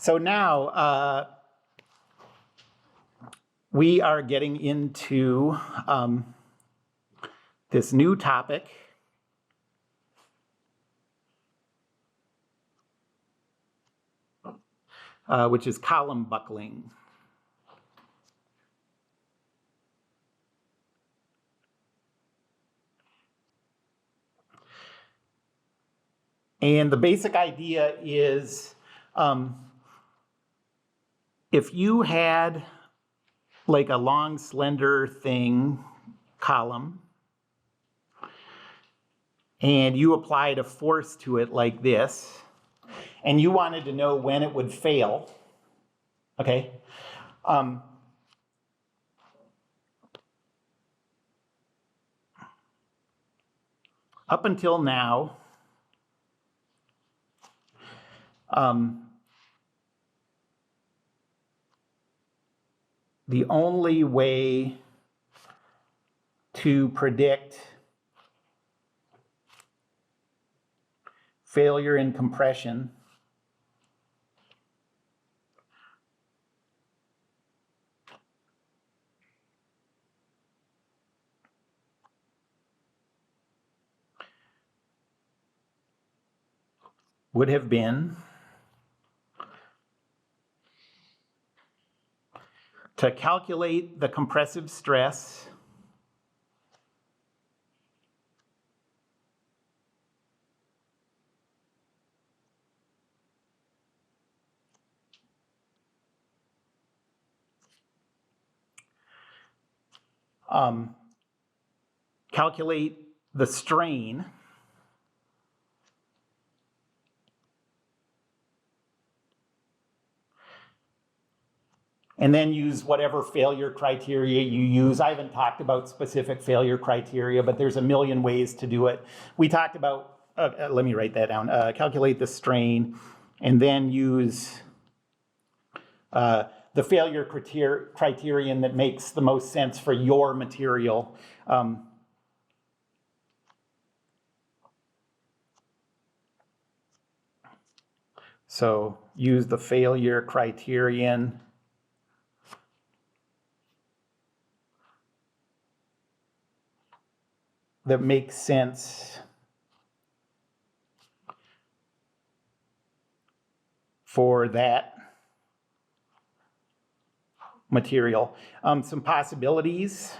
So now we are getting into this new topic, which is column buckling. And the basic idea is if you had like a long, slender thing, column, and you applied a force to it like this, and you wanted to know when it would fail, okay? Up until now, the only way to predict failure in compression would have been to calculate the compressive stress calculate the strain and then use whatever failure criteria you use. I haven't talked about specific failure criteria, but there's a million ways to do it. We talked about, let me write that down, calculate the strain, and then use the failure criterion that makes the most sense for your material. So use the failure criterion that makes sense for that material. Some possibilities.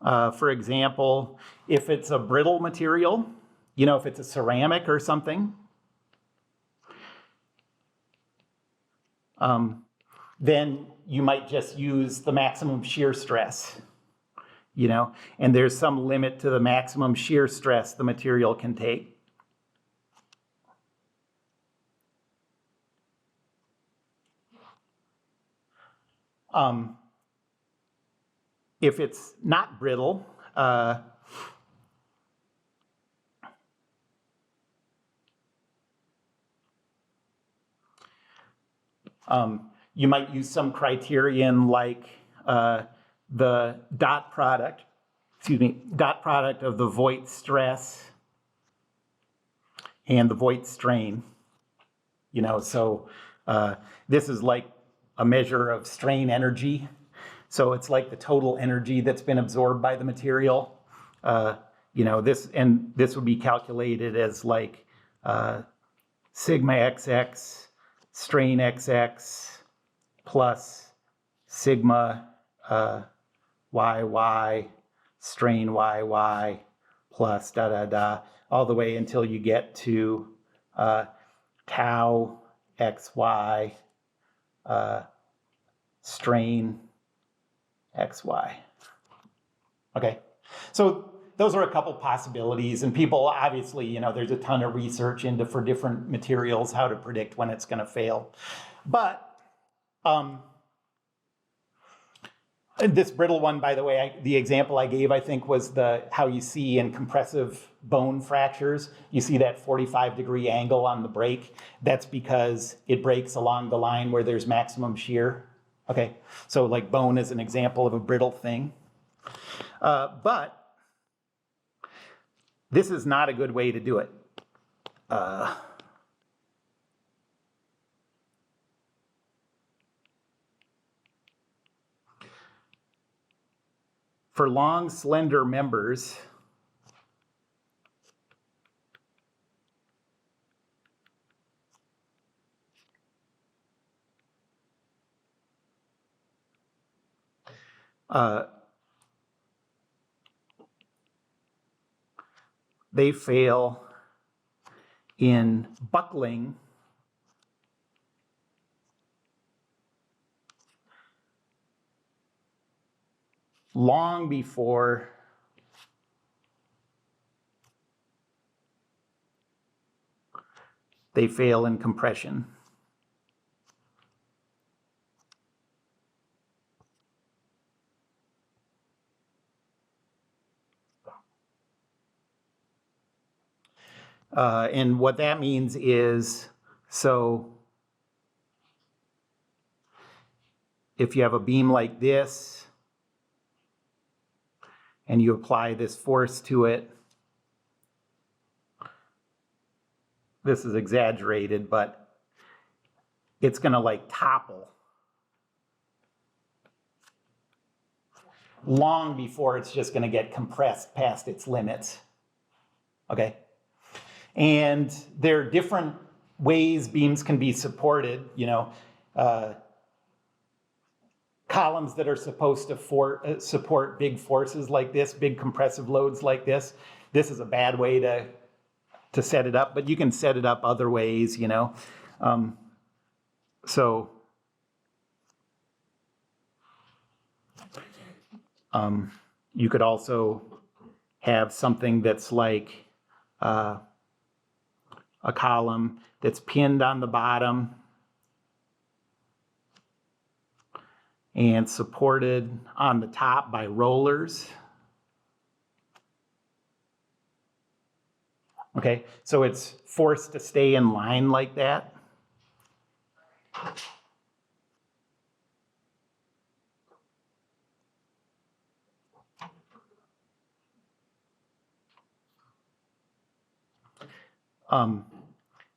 For example, if it's a brittle material, if it's a ceramic or something, then you might just use the maximum shear stress, and there's some limit to the maximum shear stress the material can take. If it's not brittle, you might use some criterion like the dot product of the Voigt stress and the Voigt strain. So this is like a measure of strain energy. So it's like the total energy that's been absorbed by the material. This would be calculated as like sigma xx strain xx plus sigma yy strain yy plus da da da, all the way until you get to tau xy strain xy. Okay, so those are a couple possibilities, and people obviously, there's a ton of research for different materials how to predict when it's going to fail. But this brittle one, by the way, the example I gave, I think, was how you see in compressive bone fractures, you see that 45-degree angle on the break. That's because it breaks along the line where there's maximum shear. Okay, so like bone is an example of a brittle thing. But this is not a good way to do it. for long, slender members, they fail in buckling long before they fail in compression. And what that means is, so if you have a beam like this and you apply this force to it, this is exaggerated, but it's going to like topple long before it's just going to get compressed past its limits. Okay? And there are different ways beams can be supported, columns that are supposed to support big forces like this, big compressive loads like this. This is a bad way to set it up, but you can set it up other ways, You could also have something that's like a column that's pinned on the bottom and supported on the top by rollers. Okay, so it's forced to stay in line like that.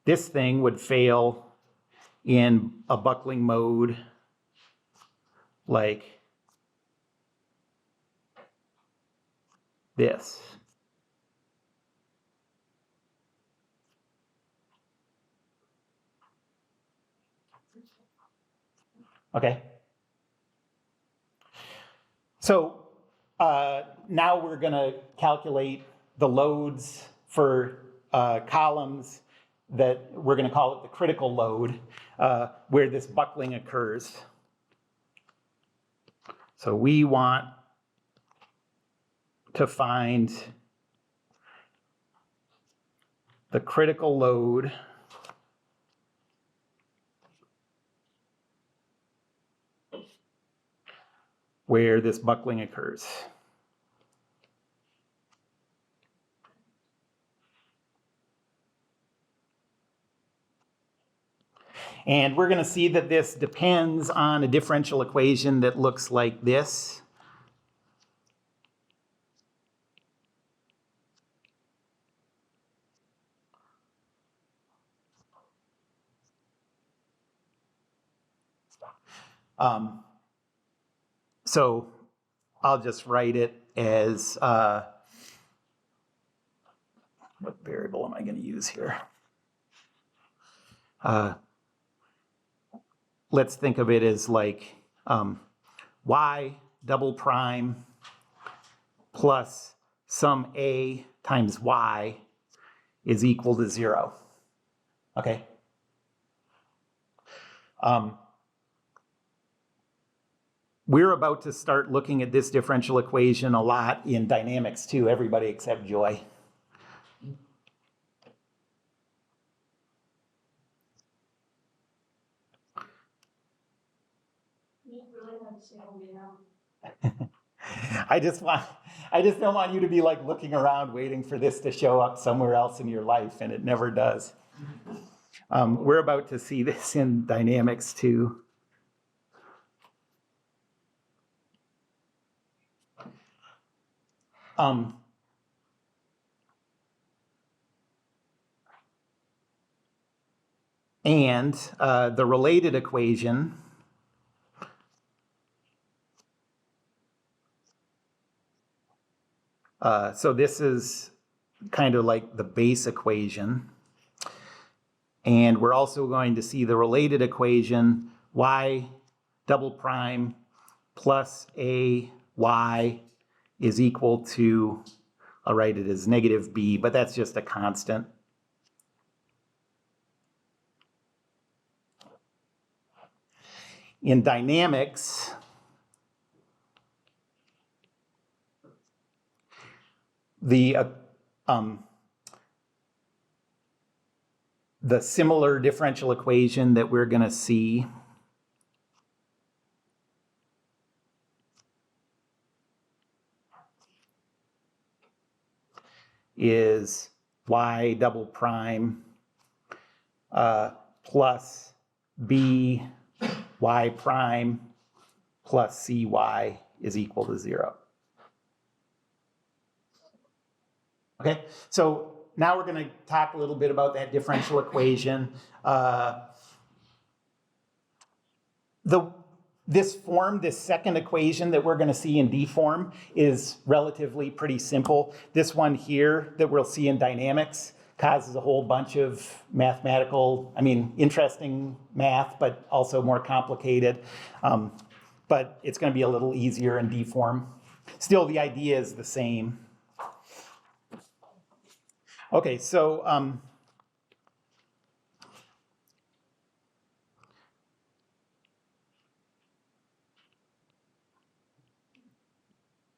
This thing would fail in a buckling mode like this. Okay. So now we're going to calculate the loads for columns that we're going to call it the critical load, where this buckling occurs. So we want to find the critical load where this buckling occurs. And we're going to see that this depends on a differential equation that looks like this. So I'll just write it as, what variable am I going to use here? Let's think of it as like y double prime plus some a times y is equal to 0. Okay? We're about to start looking at this differential equation a lot in dynamics too, everybody except Joy. I just don't want you to be like looking around waiting for this to show up somewhere else in your life, and it never does. We're about to see this in dynamics too. And the related equation So this is kind of like the base equation. And we're also going to see the related equation, y double prime plus a y is equal to, I'll write it as negative b, but that's just a constant. In dynamics, the similar differential equation that we're going to see is y double prime plus b y prime plus cy is equal to 0. Okay, so now we're going to talk a little bit about that differential equation. This second equation that we're going to see in Deform is relatively pretty simple. This one here that we'll see in dynamics causes a whole bunch of mathematical, interesting math, but also more complicated. But it's going to be a little easier in Deform. Still, the idea is the same. Okay, so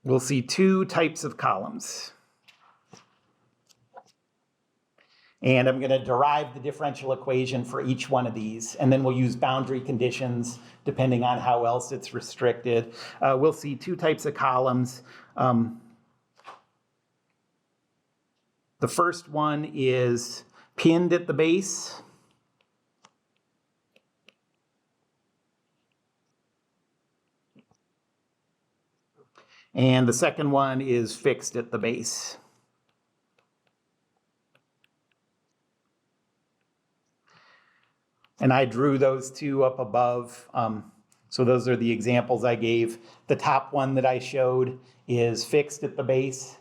we'll see two types of columns. And I'm going to derive the differential equation for each one of these, and then we'll use boundary conditions depending on how else it's restricted. We'll see two types of columns. The first one is pinned at the base. And the second one is fixed at the base. And I drew those two up above. So those are the examples I gave. The top one that I showed is fixed at the base.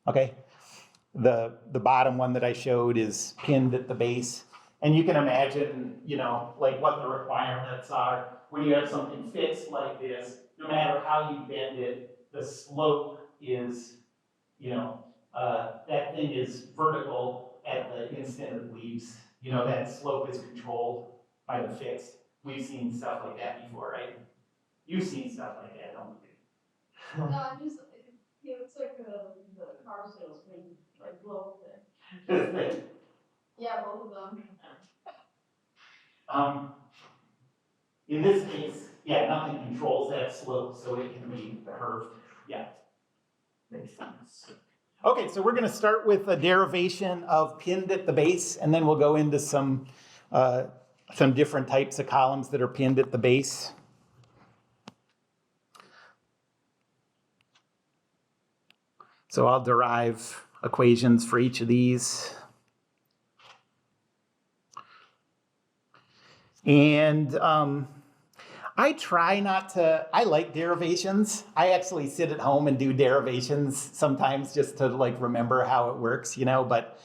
Okay. The bottom one that I showed is pinned at the base. And you can imagine, like what the requirements are. When you have something fixed like this, no matter how you bend it, the slope is, that thing is vertical at the instant it leaves. That slope is controlled by the fixed. We've seen stuff like that before, right? You've seen stuff like that, don't you? No, it's like the car salesman, like blow thing. Yeah, both of them. In this case, yeah, nothing controls that slope, so it can be curved. Yeah, makes sense. Okay, so we're going to start with a derivation of pinned at the base, and then we'll go into some different types of columns that are pinned at the base. So I'll derive equations for each of these. And I try not to, I like derivations. I actually sit at home and do derivations sometimes just to remember how it works, but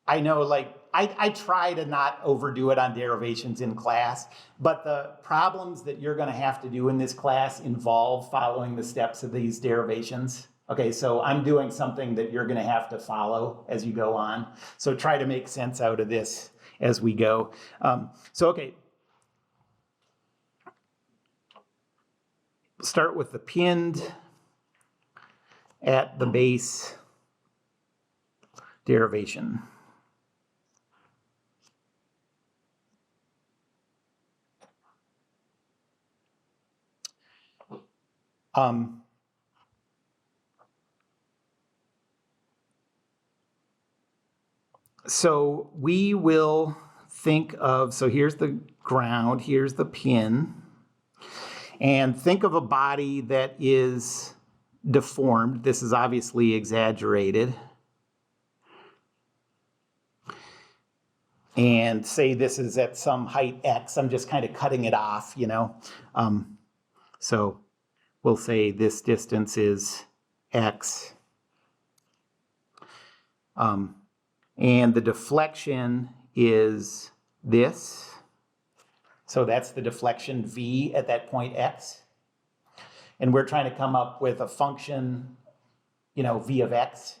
I know I try to not overdo it on derivations in class, but the problems that you're going to have to do in this class involve following the steps of these derivations. Okay, so I'm doing something that you're going to have to follow as you go on. So try to make sense out of this as we go. Okay. Start with the pinned at the base derivation. So we will think of, so here's the ground, here's the pin, and think of a body that is deformed. This is obviously exaggerated. And say this is at some height X, I'm just kind of cutting it off, So we'll say this distance is x. And the deflection is this. So that's the deflection v at that point x. And we're trying to come up with a function, v of x.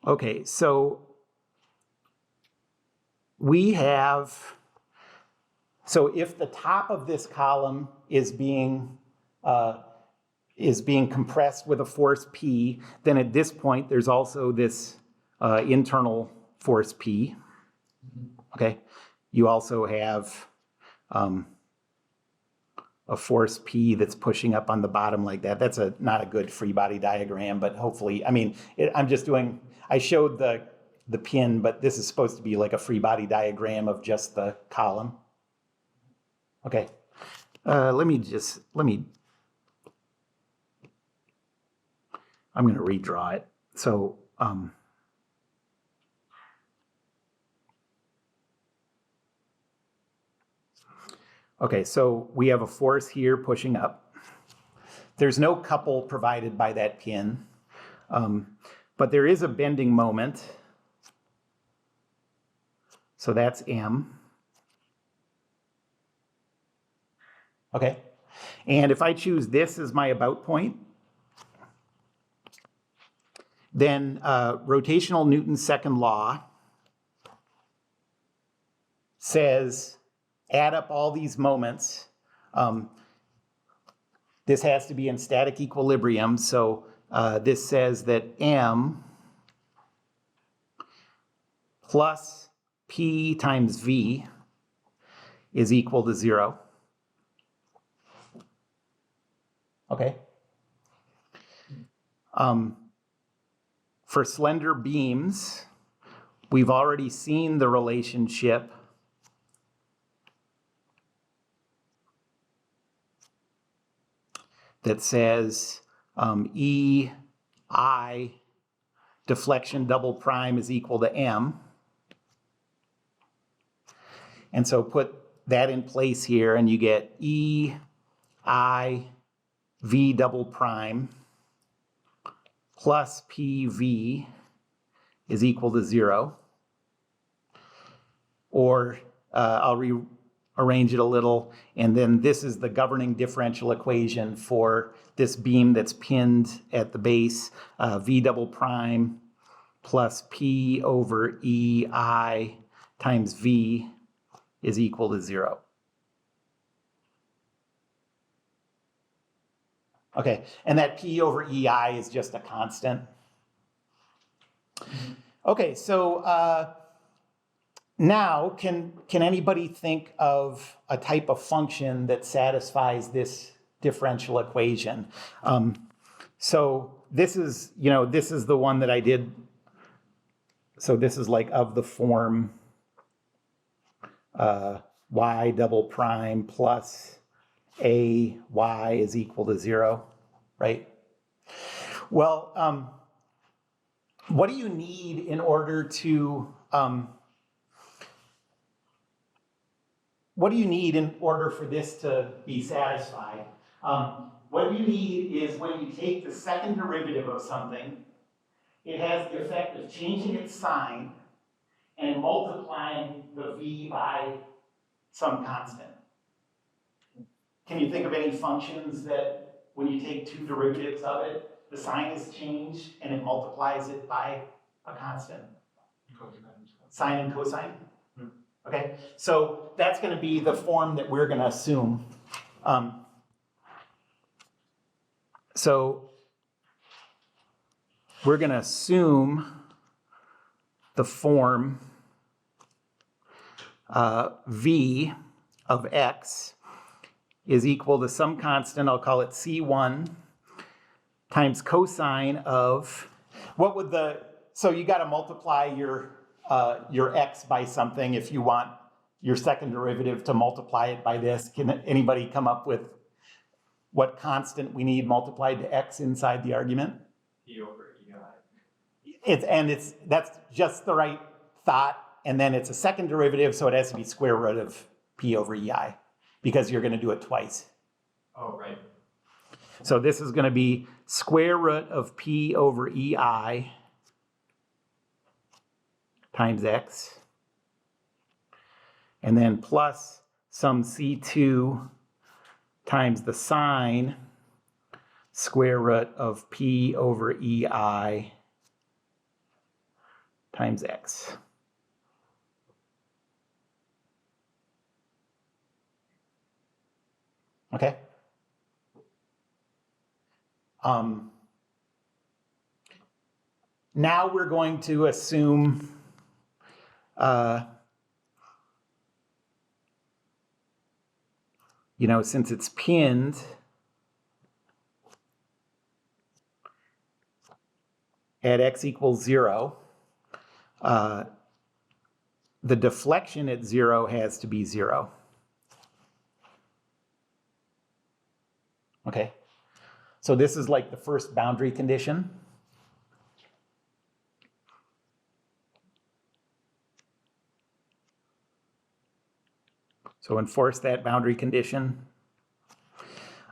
Okay, so we have, so if the top of this column is being compressed with a force P, then at this point there's also this internal force P. Okay, you also have a force P that's pushing up on the bottom like that. That's not a good free body diagram, but hopefully, I showed the pin, but this is supposed to be like a free body diagram of just the column. Okay, I'm going to redraw it. So, okay, so we have a force here pushing up. There's no couple provided by that pin, but there is a bending moment. So that's M. Okay, and if I choose this as my about point, then rotational Newton's second law says add up all these moments. This has to be in static equilibrium, so this says that M plus P times V is equal to 0. Okay. For slender beams, we've already seen the relationship that says EI deflection double prime is equal to M. And so put that in place here and you get EI V double prime plus PV is equal to 0. Or I'll rearrange it a little, and then this is the governing differential equation for this beam that's pinned at the base, V double prime plus P over EI times V is equal to 0. Okay, and that P over EI is just a constant. Okay, so now can anybody think of a type of function that satisfies this differential equation? So this is the one that I did. So this is like of the form y double prime plus a y is equal to 0, right? Well, what do you need in order to for this to be satisfied? What you need is when you take the second derivative of something, it has the effect of changing its sign and multiplying the v by some constant. Can you think of any functions that when you take two derivatives of it, the sign is changed and it multiplies it by a constant? Sine and cosine? Okay, so that's going to be the form that we're going to assume. So we're going to assume the form v of x is equal to some constant, I'll call it C1, times cosine of, so you got to multiply your x by something if you want your second derivative to multiply it by this. Can anybody come up with what constant we need multiplied to x inside the argument? P over EI. That's just the right thought, and then it's a second derivative, so it has to be square root of P over EI. because you're going to do it twice. Oh, right. So this is going to be square root of P over EI times X. And then plus some C2 times the sine square root of P over EI times X. Okay? Now we're going to assume since it's pinned, at x equals 0, the deflection at 0 has to be 0. Okay? So this is like the first boundary condition. So enforce that boundary condition.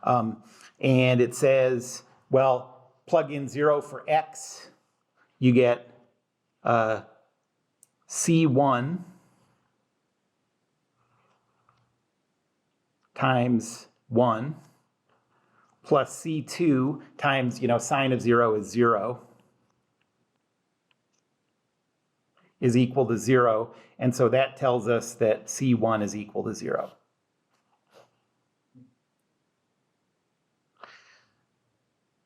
And it says, well, plug in 0 for x, you get C1 times 1 plus C2 times, sine of 0 is 0, is equal to 0. And so that tells us that C1 is equal to 0.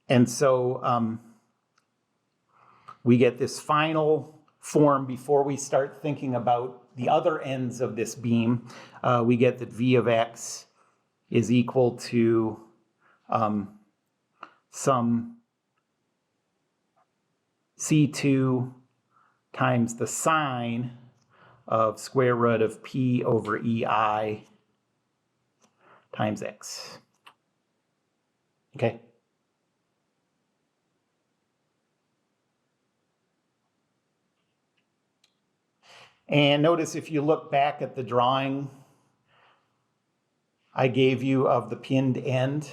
And so we get this final form before we start thinking about the other ends of this beam. We get that V of x is equal to some C2 times the sine of square root of P over EI times x. Okay? And notice if you look back at the drawing I gave you of the pinned end,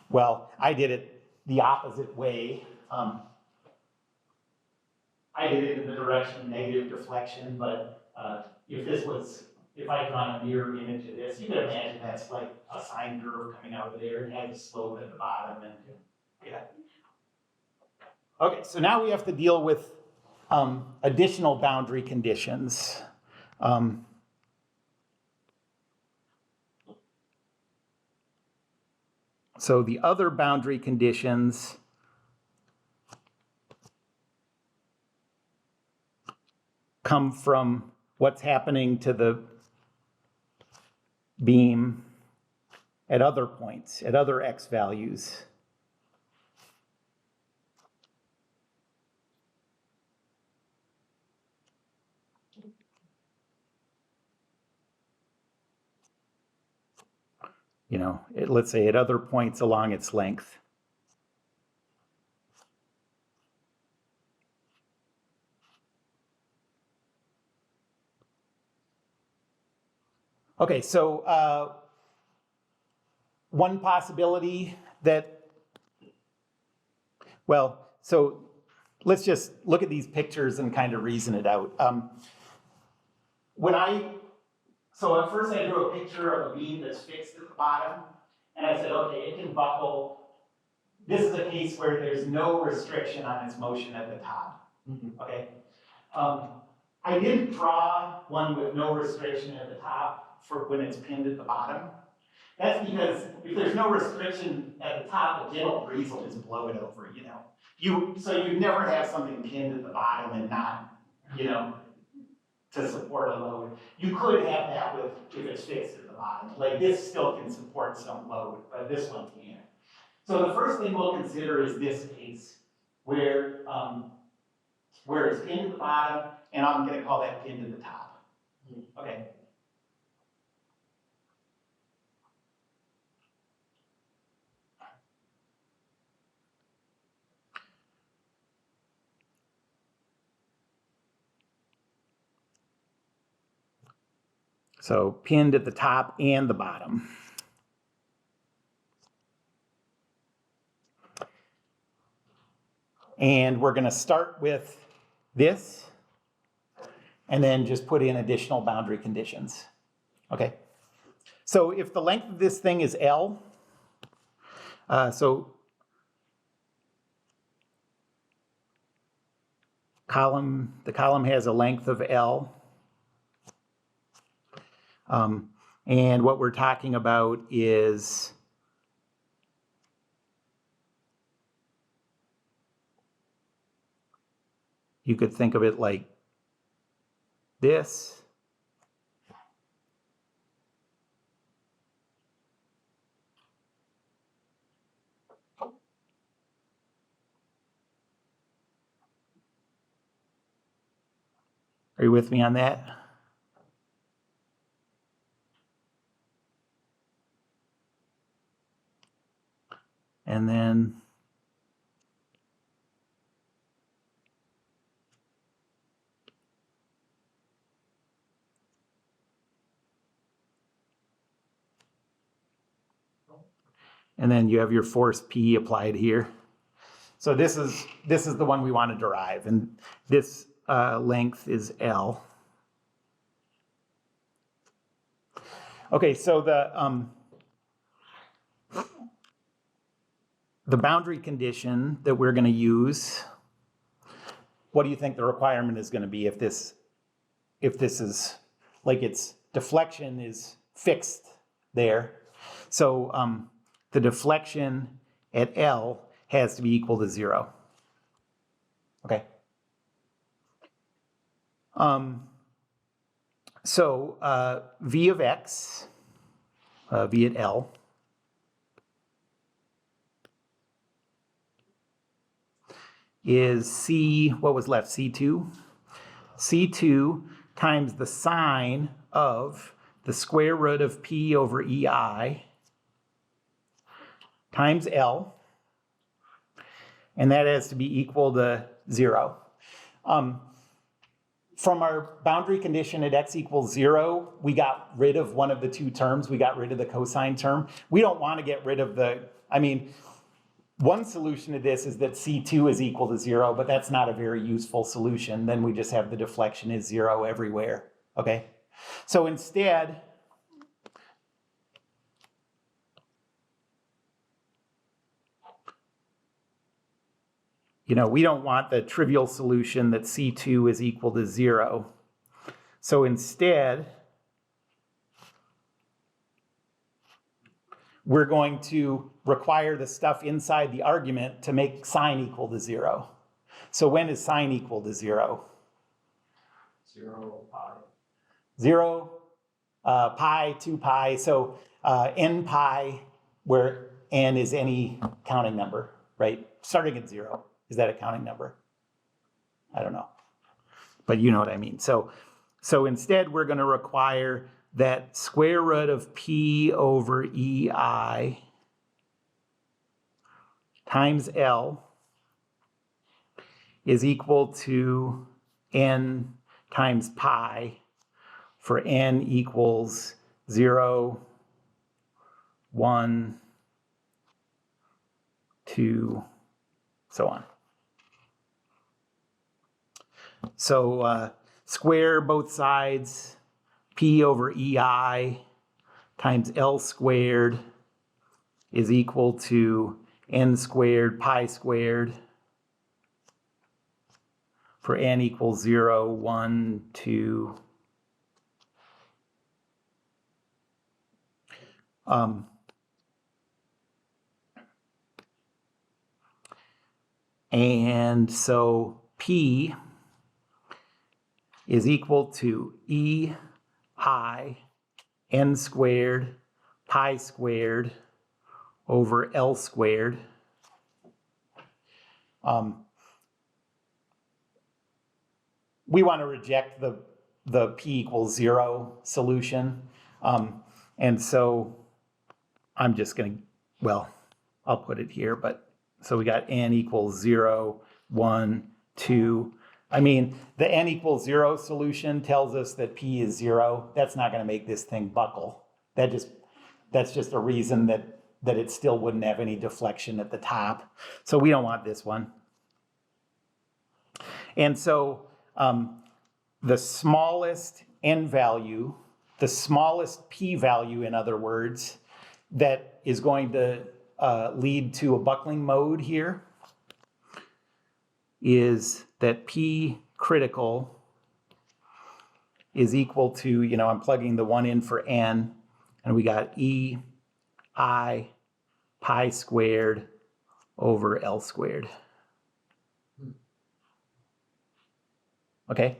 well, I did it the opposite way. I did it in the direction of negative deflection, but if I draw a mirror image of this, you can imagine that's like a sine curve coming out of there and has a slope at the bottom. And yeah. Okay, so now we have to deal with additional boundary conditions. So the other boundary conditions come from what's happening to the beam at other points, at other x values. Let's say at other points along its length. Okay, so one possibility so let's just look at these pictures and kind of reason it out. So at first I drew a picture of a beam that's fixed at the bottom, and I said, okay, it can buckle. This is a case where there's no restriction on its motion at the top, okay? I didn't draw one with no restriction at the top for when it's pinned at the bottom. That's because if there's no restriction at the top, a gentle breeze will just blow it over, So you'd never have something pinned at the bottom and not, to support a load. You could have that if it's fixed at the bottom. Like this still can support some load, but this one can't. So the first thing we'll consider is this case where it's pinned at the bottom, and I'm going to call that pinned at the top. Okay. So pinned at the top and the bottom. And we're going to start with this and then just put in additional boundary conditions. Okay. So if the length of this thing is L, so the column has a length of L. And what we're talking about is you could think of it like this. Are you with me on that? And then you have your force P applied here. So this is the one we want to derive, and this length is L. Okay, so the boundary condition that we're going to use, what do you think the requirement is going to be if this is like its deflection is fixed there? So the deflection at L has to be equal to 0. Okay. So V of x, V at L, is C, what was left, C2? C2 times the sine of the square root of P over EI times L, and that has to be equal to 0. From our boundary condition at x equals 0, we got rid of one of the two terms. We got rid of the cosine term. We don't want to get rid of one solution to this is that C2 is equal to 0, but that's not a very useful solution. Then we just have the deflection is 0 everywhere, okay? So instead, we don't want the trivial solution that C2 is equal to 0. So instead, we're going to require the stuff inside the argument to make sine equal to 0. So when is sine equal to 0? 0 pi. 0, pi, 2 pi. So n pi, where n is any counting number, right? Starting at 0. Is that a counting number? I don't know. But you know what I mean. So instead, we're going to require that square root of P over EI times L is equal to n times pi for n equals 0, 1, 2, so on. So square both sides, P over EI times L squared is equal to n squared pi squared for n equals 0, 1, 2. And so P is equal to EI n squared pi squared over L squared. We want to reject the P equals 0 solution. And so I'm just going to, I'll put it here, but so we got n equals 0, 1, 2. I mean, the n equals 0 solution tells us that P is 0. That's not going to make this thing buckle. That's just a reason that it still wouldn't have any deflection at the top. So we don't want this one. And so the smallest n value, the smallest p value, in other words, that is going to lead to a buckling mode here is that P critical is equal to, I'm plugging the 1 in for n, and we got E I pi squared over L squared. Okay?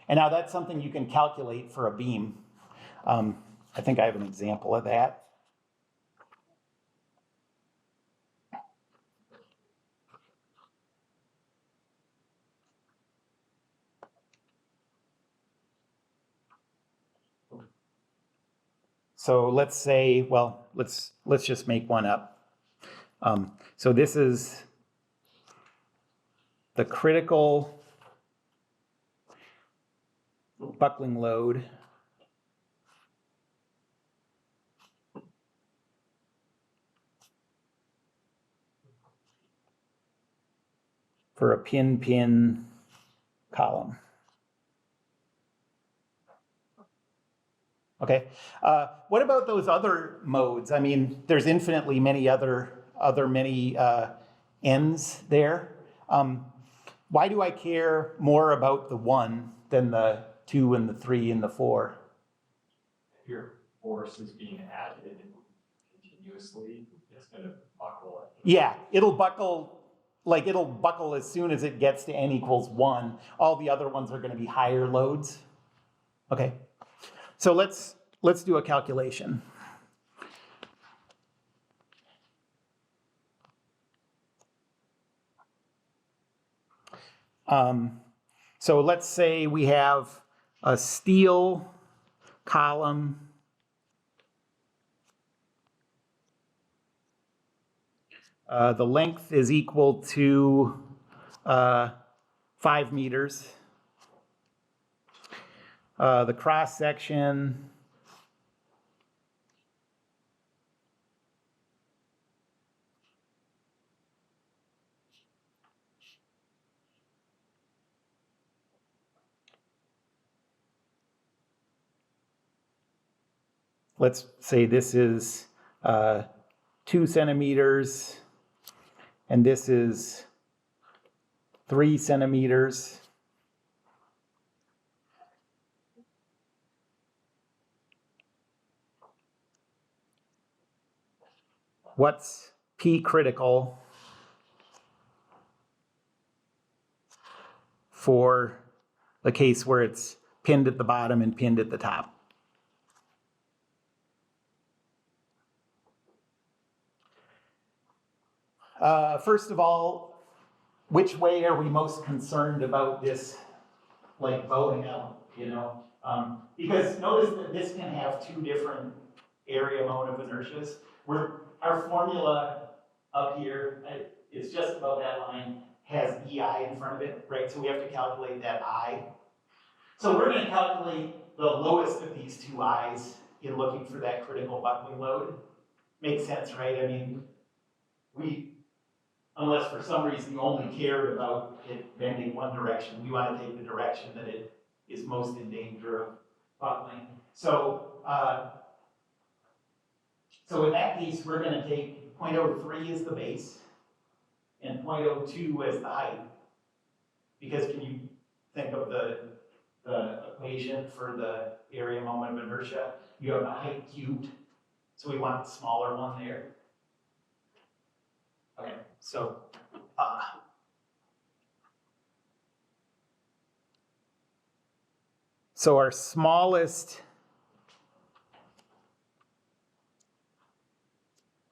And now that's something you can calculate for a beam. I think I have an example of that. So let's say, well, let's just make one up. So this is the critical buckling load for a pin-pin column. Okay. What about those other modes? I mean, there's infinitely many other ends there. Why do I care more about the 1 than the 2 and the 3 and the 4? If your force is being added continuously, it's going to buckle. Yeah, it'll buckle as soon as it gets to n equals 1. All the other ones are going to be higher loads. Okay. So let's do a calculation. So let's say we have a steel column the length is equal to 5 meters. The cross section let's say this is 2 centimeters, and this is 3 centimeters. What's P critical for the case where it's pinned at the bottom and pinned at the top? First of all, which way are we most concerned about this, like, bowing out, because notice that this can have 2 different area moment of inertias. Our formula up here, it's just above that line, has EI in front of it, right? So we have to calculate that I. So we're going to calculate the lowest of these 2 I's in looking for that critical buckling load. Makes sense, right? I mean, unless for some reason you only cared about it bending one direction, we want to take the direction that it is most in danger of buckling. So in that case, we're going to take 0.03 as the base and 0.02 as the height. Because can you think of the equation for the area moment of inertia? You have the height cubed, so we want the smaller one there. Okay, so our smallest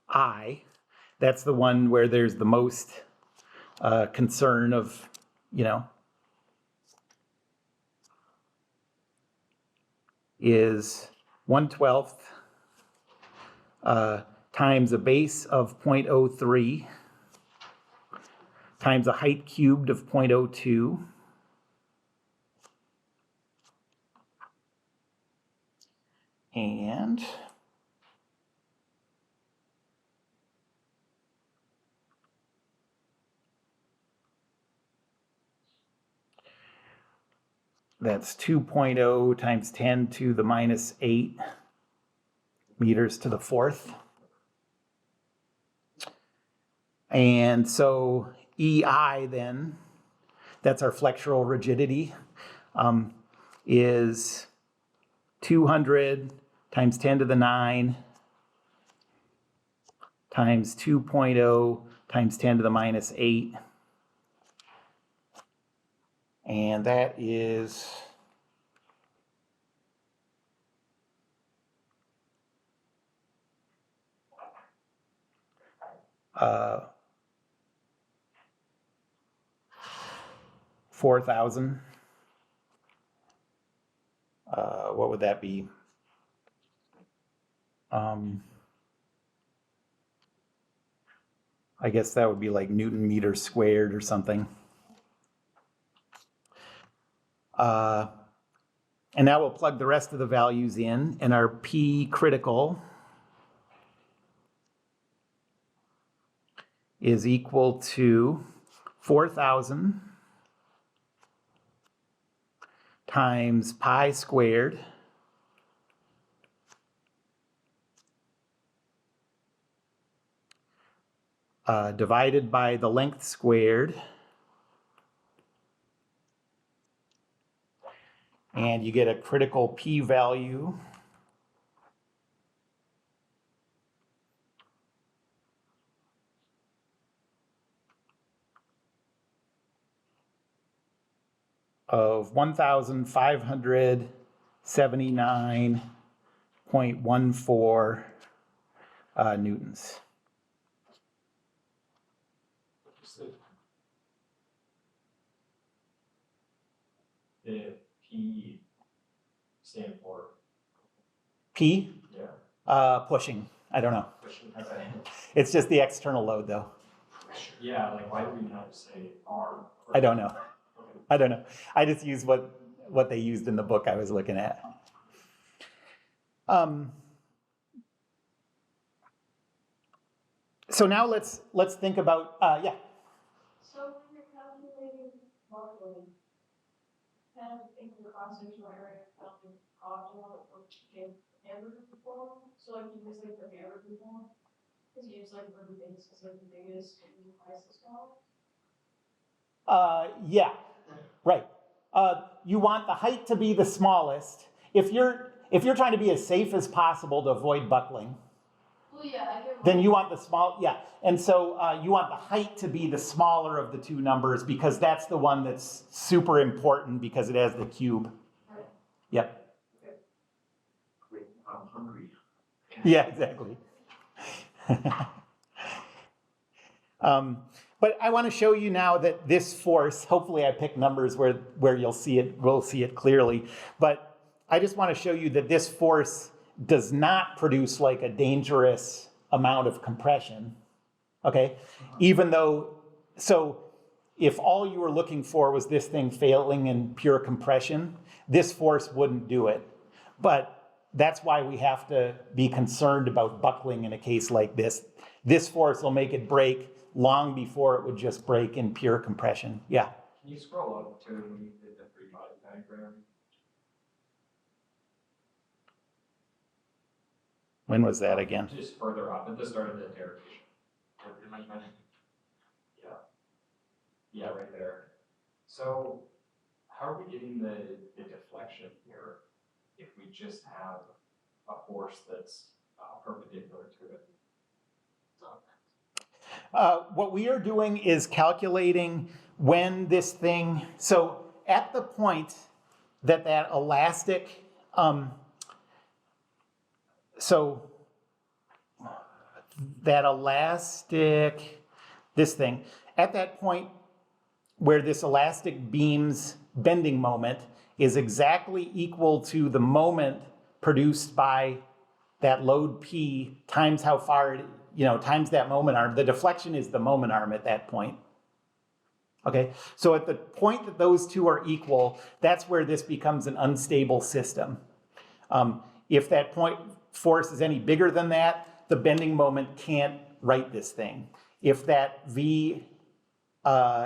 I, that's the one where there's the most concern of, is 1/12 times a base of 0.03 times a height cubed of 0.02 And that's 2.0 times 10 to the minus 8 meters to the fourth. And so EI then, that's our flexural rigidity, is 200 times 10 to the 9 times 2.0 times 10 to the minus 8. And that is 4,000. What would that be? I guess that would be like Newton meters squared or something. And now we'll plug the rest of the values in, and our P critical is equal to 4,000 times pi squared divided by the length squared, and you get a critical P value of 1,579.14 newtons. The P stand for? P? Yeah. Pushing. I don't know. Pushing. Okay. It's just the external load, though. Yeah, like why do we not say R? I don't know. Okay. I don't know. I just use what they used in the book I was looking at. So now let's think about yeah. So when you're calculating buckling, kind of think of the cross-sectional area of the object or hammer deform. So like you use like the hammer deform, because you use like the biggest is like the biggest and the twice as small. Yeah, right. You want the height to be the smallest. If you're trying to be as safe as possible to avoid buckling, Well, yeah, I get then you want the small, yeah. And so you want the height to be the smaller of the two numbers because that's the one that's super important because it has the cube. Right. Yep. Wait, I'm hungry. Yeah, exactly. But I want to show you now that this force, hopefully I pick numbers where we'll see it clearly, but I just want to show you that this force does not produce like a dangerous amount of compression, okay? Even though, so if all you were looking for was this thing failing in pure compression, this force wouldn't do it. But that's why we have to be concerned about buckling in a case like this. This force will make it break long before it would just break in pure compression. Yeah? Can you scroll up to when you did the free body diagram? When was that again? Just further up at the start of the derivation. Yeah. Yeah, right there. So how are we getting the deflection here if we just have a force that's perpendicular to it? What we are doing is calculating when this thing, so at the point that elastic, this thing, at that point where this elastic beam's bending moment is exactly equal to the moment produced by that load P times how far, times that moment arm. The deflection is the moment arm at that point. Okay, so at the point that those two are equal, that's where this becomes an unstable system. if that point force is any bigger than that, the bending moment can't right this thing. If that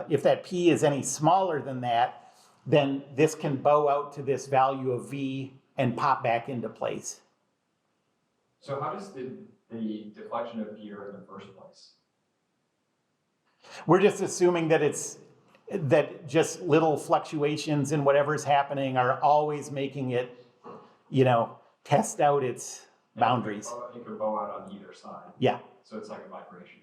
if that P is any smaller than that, then this can bow out to this value of V and pop back into place. So how does the deflection appear in the first place? We're just assuming that that just little fluctuations in whatever's happening are always making it, test out its boundaries. It could bow out on either side. Yeah. So it's like a vibration.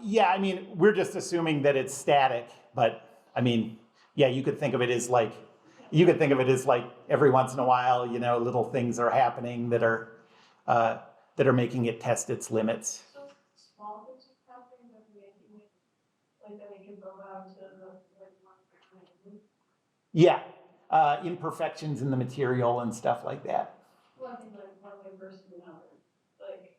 Yeah, I mean, we're just assuming that it's static, but I mean, yeah, you could think of it as like every once in a while, little things are happening that are making it test its limits. So small things are happening that making it, like that it can go down to the, like, Yeah, imperfections in the material and stuff like that. well, I mean, like one way versus another, like.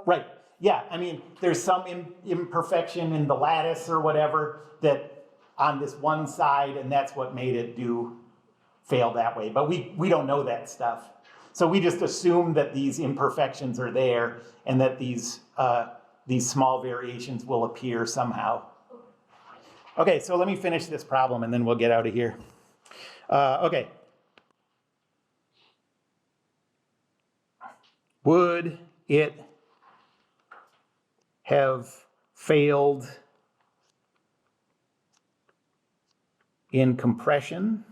Right. Yeah, I mean, there's some imperfection in the lattice or whatever that on this one side, and that's what made it fail that way. But we don't know that stuff. So we just assume that these imperfections are there and that these small variations will appear somehow. Okay, so let me finish this problem and then we'll get out of here. Okay. Would it have failed in compression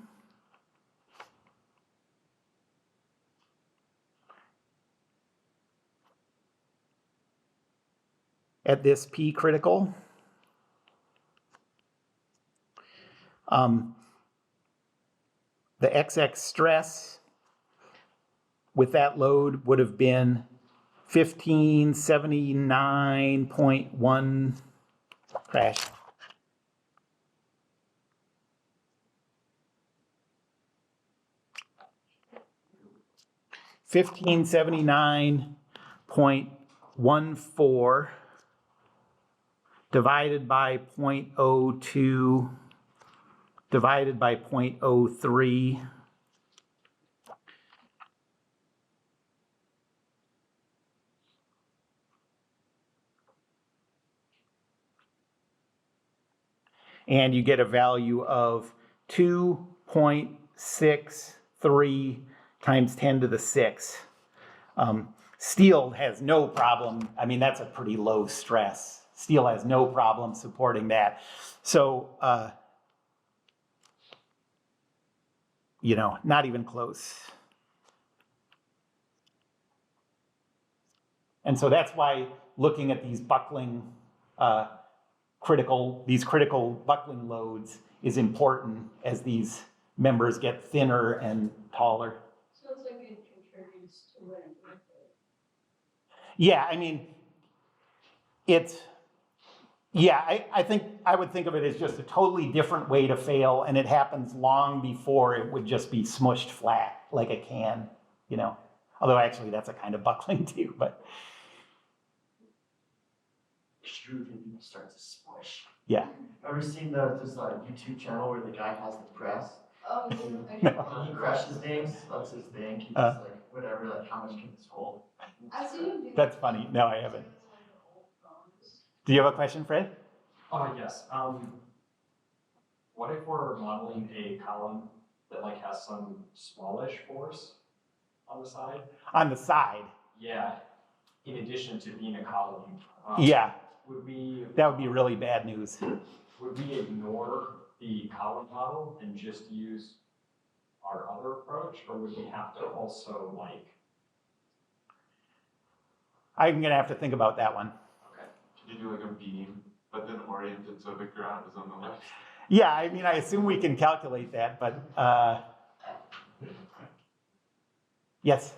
at this P critical? The XX stress with that load would have been 1579.1 crash. $1579.14 divided by 0.02 divided by 0.03. And you get a value of 2.63 times 10 to the 6. Steel has no problem. I mean, that's a pretty low stress. Steel has no problem supporting that. So, not even close. And so that's why looking at these buckling critical buckling loads is important as these members get thinner and taller. So it's like it contributes to what it is. Yeah, I mean, I think I would think of it as just a totally different way to fail, and it happens long before it would just be smushed flat like a can, Although actually that's a kind of buckling too, but. Extrusion starts to smush. Yeah. Ever seen this YouTube channel where the guy has the press? Oh, And he crushes things. That's his thing. He just whatever. How much can this hold? I see you do. That's funny. No, I haven't. Do you have a question, Fred? Yes. What if we're modeling a column that has some smallish force on the side? On the side. Yeah. In addition to being a column. Yeah. That would be really bad news. Would we ignore the column model and just use our other approach, or would we have to also I'm gonna have to think about that one. Okay. Could you do a beam, but then oriented so the ground is on the left? Yeah, I mean, I assume we can calculate that, but yes.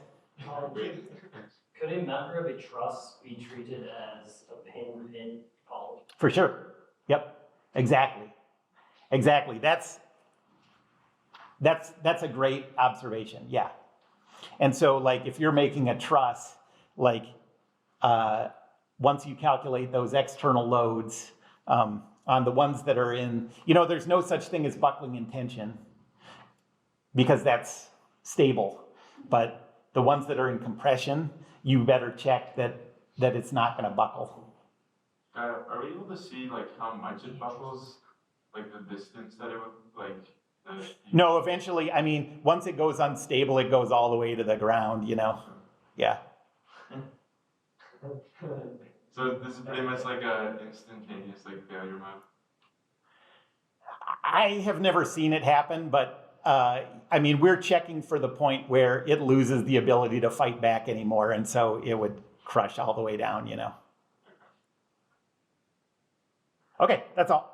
Could a member of a truss be treated as a pin column? For sure. Yep. Exactly. That's a great observation. Yeah. And so, if you're making a truss, once you calculate those external loads on the ones that are in, there's no such thing as buckling in tension because that's stable. But the ones that are in compression, you better check that it's not going to buckle. Are we able to see like how much it buckles, like the distance that it would like? No, eventually, I mean, once it goes unstable, it goes all the way to the ground, you know? Yeah. So this is pretty much like a instantaneous like failure mode. I have never seen it happen, but I mean, we're checking for the point where it loses the ability to fight back anymore, and so it would crush all the way down, you know? Okay, that's all.